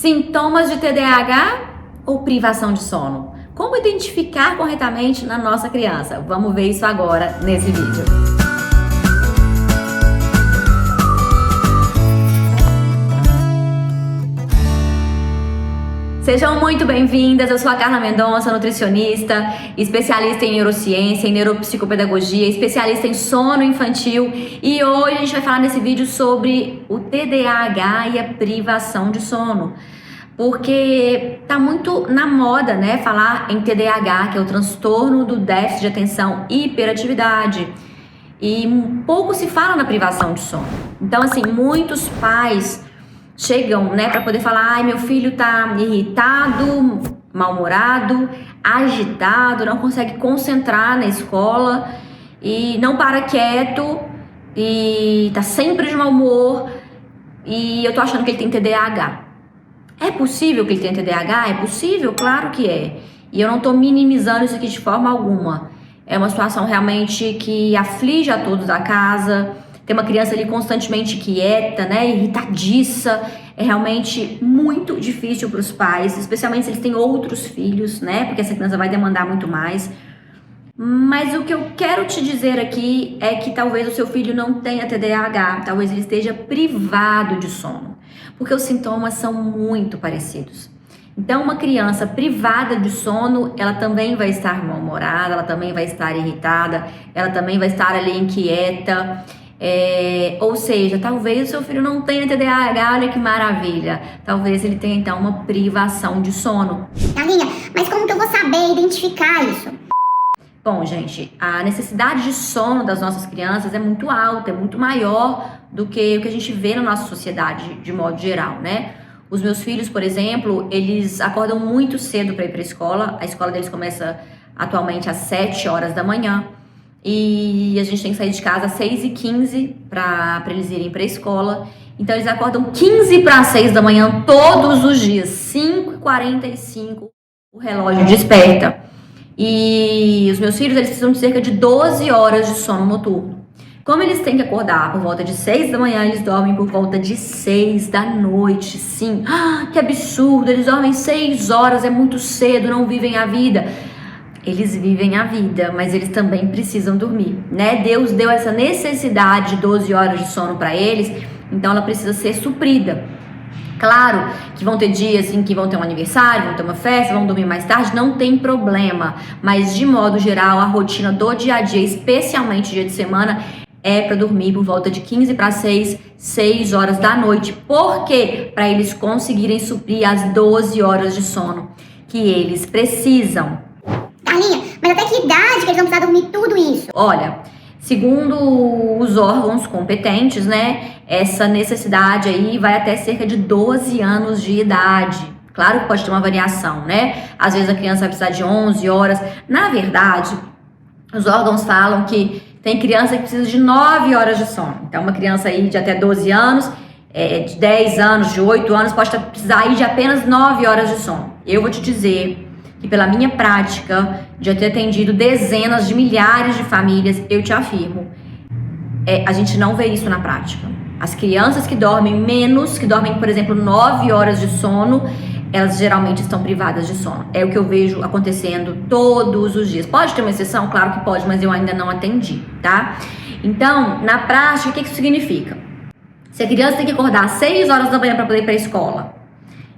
Sintomas de TDAH ou privação de sono? Como identificar corretamente na nossa criança? Vamos ver isso agora nesse vídeo. Sejam muito bem-vindas, eu sou a Carla Mendonça, nutricionista, especialista em neurociência, em neuropsicopedagogia, especialista em sono infantil, e hoje a gente vai falar nesse vídeo sobre o TDAH e a privação de sono, porque tá muito na moda, né, falar em TDAH, que é o transtorno do déficit de atenção e hiperatividade, e pouco se fala na privação de sono. Então, assim, muitos pais chegam, né, para poder falar: ai, meu filho tá irritado, mal-humorado, agitado, não consegue concentrar na escola e não para quieto e tá sempre de mau humor e eu tô achando que ele tem TDAH. É possível que ele tenha TDAH? É possível? Claro que é. E eu não tô minimizando isso aqui de forma alguma. É uma situação realmente que aflige a todos da casa. Tem uma criança ali constantemente quieta, né, irritadiça, é realmente muito difícil para os pais, especialmente se eles têm outros filhos, né, porque essa criança vai demandar muito mais. Mas o que eu quero te dizer aqui é que talvez o seu filho não tenha TDAH, talvez ele esteja privado de sono, porque os sintomas são muito parecidos. Então, uma criança privada de sono, ela também vai estar mal-humorada, ela também vai estar irritada, ela também vai estar ali inquieta. Ou seja, talvez o seu filho não tenha TDAH, olha que maravilha. Talvez ele tenha então uma privação de sono. Carlinha, mas como que eu vou saber identificar isso? Bom, gente, a necessidade de sono das nossas crianças é muito alta, é muito maior do que o que a gente vê na nossa sociedade de modo geral, né? Os meus filhos, por exemplo, eles acordam muito cedo para ir para a escola. A escola deles começa atualmente às 7 horas da manhã. E a gente tem que sair de casa às 6h15 para eles irem para a escola. Então eles acordam 15 para as 6 da manhã todos os dias, 5h45 o relógio desperta. E os meus filhos, eles precisam de cerca de 12 horas de sono noturno. Como eles têm que acordar por volta de 6 da manhã, eles dormem por volta de 6 da noite. Sim, que absurdo, eles dormem 6 horas, é muito cedo, não vivem a vida. Eles vivem a vida, mas eles também precisam dormir, né? Deus deu essa necessidade de 12 horas de sono para eles, então ela precisa ser suprida. Claro que vão ter dias em que vão ter um aniversário, vão ter uma festa, vão dormir mais tarde, não tem problema. Mas de modo geral, a rotina do dia a dia, especialmente dia de semana, é para dormir por volta de 15 para 6, 6 horas da noite. Por quê? Para eles conseguirem suprir as 12 horas de sono que eles precisam. Carlinha, mas até que idade que eles vão precisar dormir tudo isso? Olha, segundo os órgãos competentes, né, essa necessidade aí vai até cerca de 12 anos de idade. Claro que pode ter uma variação, né? Às vezes a criança vai precisar de 11 horas. Na verdade, os órgãos falam que tem criança que precisa de 9 horas de sono. Então, uma criança aí de até 12 anos, de 10 anos, de 8 anos, pode precisar aí de apenas 9 horas de sono. Eu vou te dizer que pela minha prática de ter atendido dezenas de milhares de famílias, eu te afirmo, a gente não vê isso na prática. As crianças que dormem menos, que dormem, por exemplo, 9 horas de sono, elas geralmente estão privadas de sono. É o que eu vejo acontecendo todos os dias. Pode ter uma exceção? Claro que pode, mas eu ainda não atendi, tá? Então, na prática, o que isso significa? Se a criança tem que acordar às 6 horas da manhã para poder ir para a escola,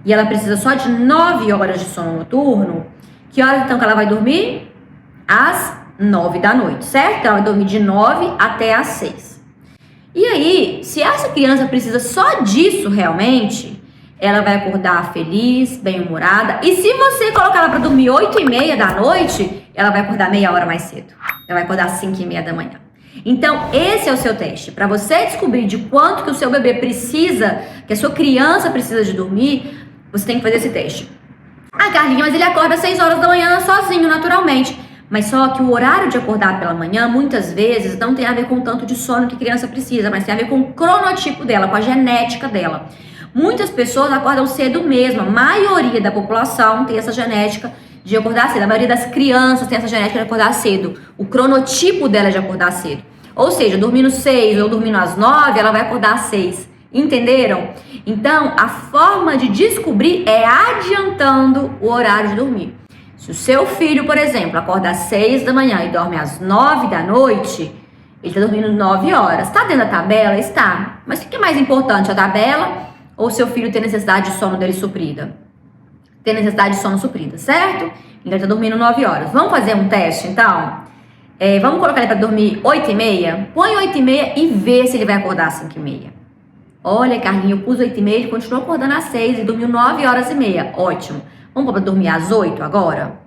e ela precisa só de 9 horas de sono noturno, que horas então que ela vai dormir? Às 9 da noite, certo? Ela vai dormir de 9 até às 6. E aí, se essa criança precisa só disso realmente, ela vai acordar feliz, bem-humorada. E se você colocar ela para dormir 8h30 da noite, ela vai acordar meia hora mais cedo. Ela vai acordar às 5h30 da manhã. Então, esse é o seu teste. Para você descobrir de quanto que o seu bebê precisa, que a sua criança precisa de dormir, você tem que fazer esse teste. Ah, Carlinha, mas ele acorda às 6 horas da manhã sozinho, naturalmente. Mas só que o horário de acordar pela manhã, muitas vezes, não tem a ver com o tanto de sono que a criança precisa, mas tem a ver com o cronotipo dela, com a genética dela. Muitas pessoas acordam cedo mesmo. A maioria da população tem essa genética de acordar cedo. A maioria das crianças tem essa genética de acordar cedo. O cronotipo dela é de acordar cedo. Ou seja, dormindo 6 ou dormindo às 9, ela vai acordar às 6. Entenderam? Então, a forma de descobrir é adiantando o horário de dormir. Se o seu filho, por exemplo, acorda às 6 da manhã e dorme às 9 da noite, ele está dormindo 9 horas. Está dentro da tabela? Está. Mas o que é mais importante, a tabela ou seu filho ter necessidade de sono dele suprida? Ter necessidade de sono suprida, certo? Então ele está dormindo 9 horas. Vamos fazer um teste, então? Vamos colocar ele para dormir 8h30? Põe 8h30 e vê se ele vai acordar às 5h30. Olha, Carlinhos, eu pus 8h30, ele continuou acordando às 6 e dormiu 9h30. Ótimo. Vamos para dormir às 8 agora?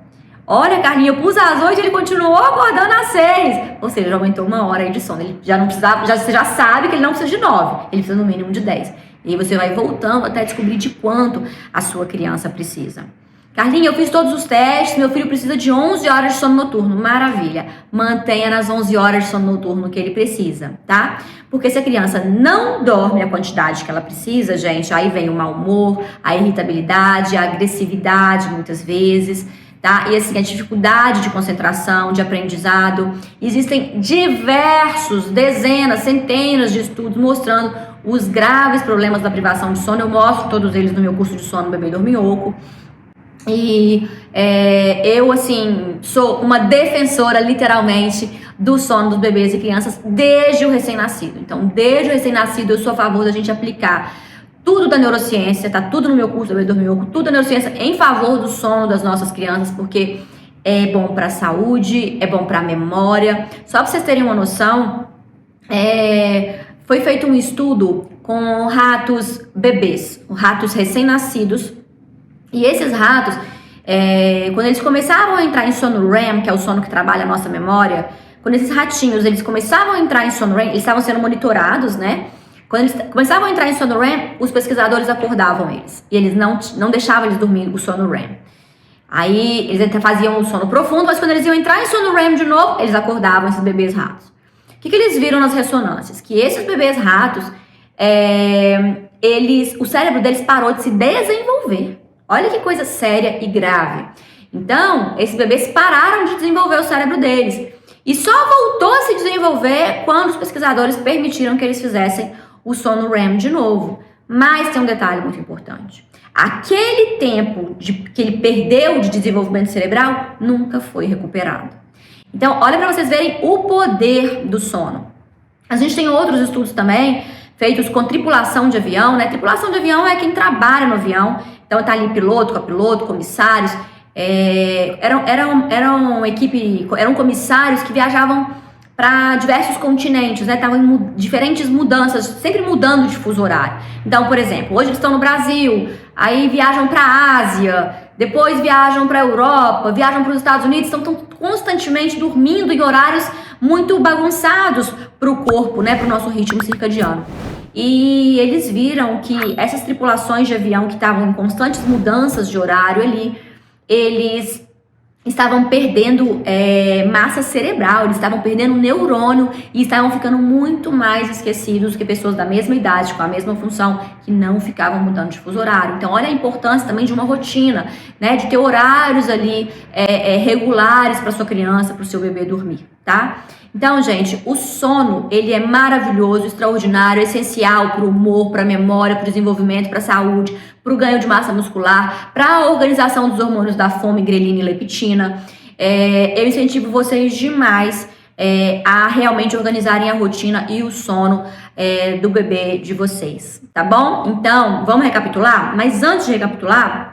Olha, Carlinhos, eu pus às 8 e ele continuou acordando às 6. Ou seja, já aumentou 1 hora aí de sono. Ele já não precisava, você já sabe que ele não precisa de 9. Ele precisa no mínimo de 10. E aí você vai voltando até descobrir de quanto a sua criança precisa. Carlinhos, eu fiz todos os testes, meu filho precisa de 11 horas de sono noturno. Maravilha. Mantenha nas 11 horas de sono noturno que ele precisa, tá? Porque se a criança não dorme a quantidade que ela precisa, gente, aí vem o mau humor, a irritabilidade, a agressividade muitas vezes, tá? E assim, a dificuldade de concentração, de aprendizado. Existem diversos, dezenas, centenas de estudos mostrando os graves problemas da privação de sono. Eu mostro todos eles no meu curso de sono Bebê Dorminhoco. E eu, assim, sou uma defensora, literalmente, do sono dos bebês e crianças desde o recém-nascido. Então, desde o recém-nascido, eu sou a favor da gente aplicar tudo da neurociência, tá tudo no meu curso Bebê Dorminhoco, tudo da neurociência em favor do sono das nossas crianças, porque é bom para a saúde, é bom para a memória. Só para vocês terem uma noção, foi feito um estudo com ratos bebês, ratos recém-nascidos. E esses ratos, quando eles começavam a entrar em sono REM, que é o sono que trabalha a nossa memória, quando esses ratinhos, eles começavam a entrar em sono REM, eles estavam sendo monitorados, né? Quando eles começavam a entrar em sono REM, os pesquisadores acordavam eles. E eles não deixavam eles dormir o sono REM. Aí, eles até faziam o sono profundo, mas quando eles iam entrar em sono REM de novo, eles acordavam esses bebês ratos. O que eles viram nas ressonâncias? Que esses bebês ratos, o cérebro deles parou de se desenvolver. Olha que coisa séria e grave. Então, esses bebês pararam de desenvolver o cérebro deles. E só voltou a se desenvolver quando os pesquisadores permitiram que eles fizessem o sono REM de novo. Mas tem um detalhe muito importante. Aquele tempo que ele perdeu de desenvolvimento cerebral nunca foi recuperado. Então, olha para vocês verem o poder do sono. A gente tem outros estudos também, feitos com tripulação de avião, né? Tripulação de avião é quem trabalha no avião. Então tá ali piloto, copiloto, comissários, eram comissários que viajavam para diversos continentes, né? Estavam em diferentes mudanças, sempre mudando de fuso horário. Então, por exemplo, hoje eles estão no Brasil, aí viajam para a Ásia, depois viajam para a Europa, viajam para os Estados Unidos, estão constantemente dormindo em horários muito bagunçados para o corpo, né? Para o nosso ritmo circadiano. E eles viram que essas tripulações de avião que estavam em constantes mudanças de horário ali, eles estavam perdendo massa cerebral, eles estavam perdendo neurônio e estavam ficando muito mais esquecidos do que pessoas da mesma idade, com a mesma função, que não ficavam mudando de fuso horário. Então, olha a importância também de uma rotina, né? De ter horários ali regulares para sua criança, para o seu bebê dormir, tá? Então, gente, o sono, ele é maravilhoso, extraordinário, essencial para o humor, para a memória, para o desenvolvimento, para a saúde, para o ganho de massa muscular, para a organização dos hormônios da fome, grelina e leptina. Eu incentivo vocês demais a realmente organizarem a rotina e o sono do bebê de vocês, tá bom? Então, vamos recapitular? Mas antes de recapitular,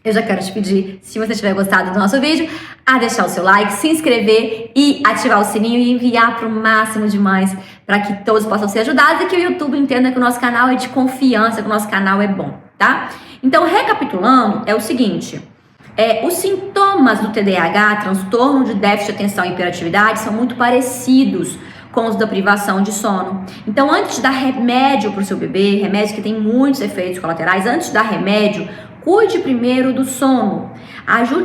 eu já quero te pedir, se você tiver gostado do nosso vídeo, a deixar o seu like, se inscrever e ativar o sininho e enviar para o máximo de mães para que todos possam ser ajudados e que o YouTube entenda que o nosso canal é de confiança, que o nosso canal é bom, tá? Então, recapitulando, é o seguinte, os sintomas do TDAH, transtorno de déficit de atenção e hiperatividade, são muito parecidos com os da privação de sono. Então, antes de dar remédio para o seu bebê, remédio que tem muitos efeitos colaterais, antes de dar remédio, cuide primeiro do sono. Ajude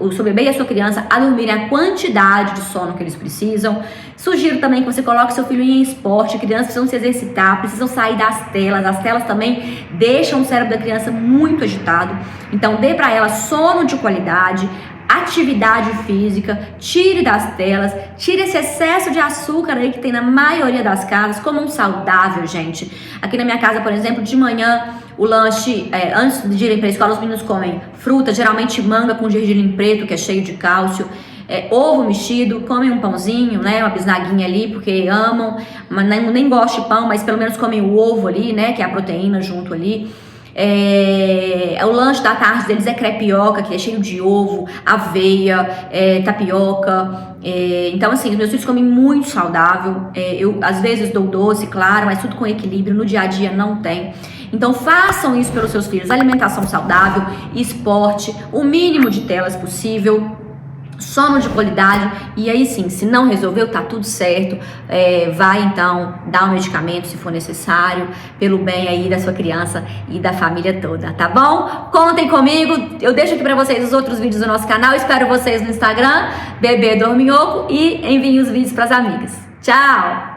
o seu bebê e a sua criança a dormirem a quantidade de sono que eles precisam. Sugiro também que você coloque seu filho em esporte. Crianças precisam se exercitar, precisam sair das telas. As telas também deixam o cérebro da criança muito agitado. Então, dê para ela sono de qualidade. atividade física, tire das telas, tire esse excesso de açúcar aí que tem na maioria das casas, coma um saudável, gente. Aqui na minha casa, por exemplo, de manhã, o lanche, antes de irem para a escola, os meninos comem fruta, geralmente manga com gergelim preto, que é cheio de cálcio, ovo mexido, comem um pãozinho, né, uma bisnaguinha ali, porque amam, mas nem gostam de pão, mas pelo menos comem o ovo ali, né, que é a proteína junto ali. O lanche da tarde deles é crepioca, que é cheio de ovo, aveia, tapioca. Então assim, os meus filhos comem muito saudável. Eu às vezes dou doce, claro, mas tudo com equilíbrio. No dia a dia não tem. Então façam isso pelos seus filhos: alimentação saudável, esporte, o mínimo de telas possível, sono de qualidade. E aí sim, se não resolveu, tá tudo certo, vai então dar um medicamento se for necessário, pelo bem aí da sua criança e da família toda, tá bom? Contem comigo, eu deixo aqui pra vocês os outros vídeos do nosso canal, espero vocês no Instagram, Bebê Dorminhoco, e enviem os vídeos pras amigas. Tchau!